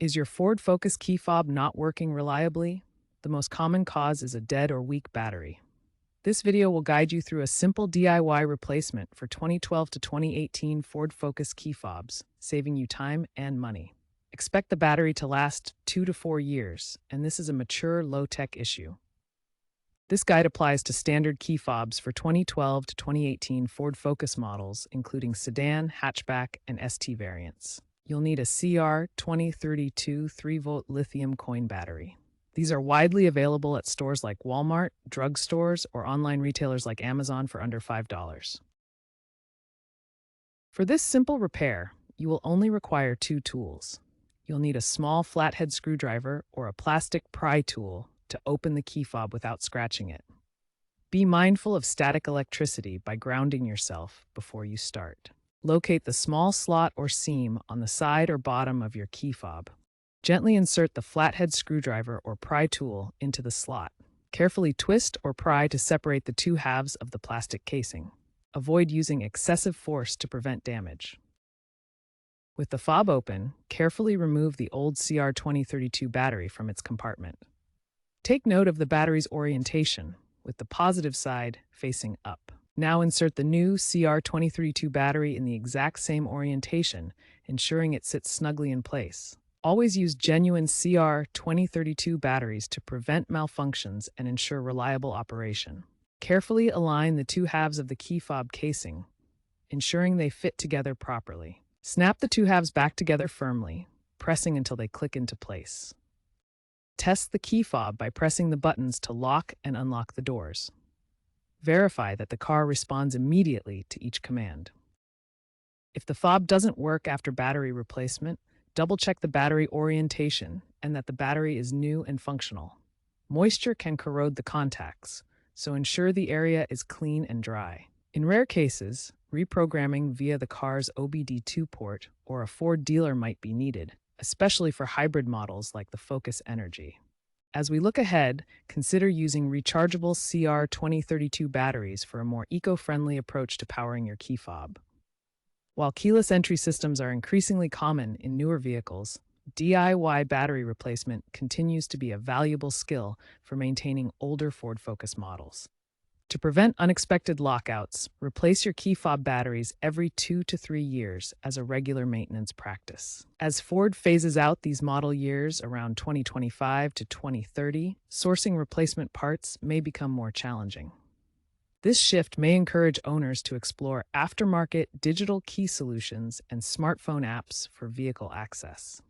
Is your Ford Focus key fob not working reliably? The most common cause is a dead or weak battery. This video will guide you through a simple DIY replacement for 2012 to 2018 Ford Focus key fobs, saving you time and money. Expect the battery to last 2 to 4 years, and this is a mature, low-tech issue. This guide applies to standard key fobs for 2012 to 2018 Ford Focus models, including sedan, hatchback, and ST variants. You'll need a CR2032 3-volt lithium coin battery. These are widely available at stores like Walmart, drugstores, or online retailers like Amazon for under $5. For this simple repair, you will only require 2 tools. You'll need a small flathead screwdriver or a plastic pry tool to open the key fob without scratching it. Be mindful of static electricity by grounding yourself before you start. Locate the small slot or seam on the side or bottom of your key fob. Gently insert the flathead screwdriver or pry tool into the slot. Carefully twist or pry to separate the 2 halves of the plastic casing. Avoid using excessive force to prevent damage. With the fob open, carefully remove the old CR2032 battery from its compartment. Take note of the battery's orientation, with the positive side facing up. Now insert the new CR2032 battery in the exact same orientation, ensuring it sits snugly in place. Always use genuine CR2032 batteries to prevent malfunctions and ensure reliable operation. Carefully align the 2 halves of the key fob casing, ensuring they fit together properly. Snap the 2 halves back together firmly, pressing until they click into place. Test the key fob by pressing the buttons to lock and unlock the doors. Verify that the car responds immediately to each command. If the fob doesn't work after battery replacement, double-check the battery orientation and that the battery is new and functional. Moisture can corrode the contacts, so ensure the area is clean and dry. In rare cases, reprogramming via the car's OBD2 port or a Ford dealer might be needed, especially for hybrid models like the Focus Energy. As we look ahead, consider using rechargeable CR2032 batteries for a more eco-friendly approach to powering your key fob. While keyless entry systems are increasingly common in newer vehicles, DIY battery replacement continues to be a valuable skill for maintaining older Ford Focus models. To prevent unexpected lockouts, replace your key fob batteries every 2 to 3 years as a regular maintenance practice. As Ford phases out these model years around 2025 to 2030, sourcing replacement parts may become more challenging. This shift may encourage owners to explore aftermarket digital key solutions and smartphone apps for vehicle access.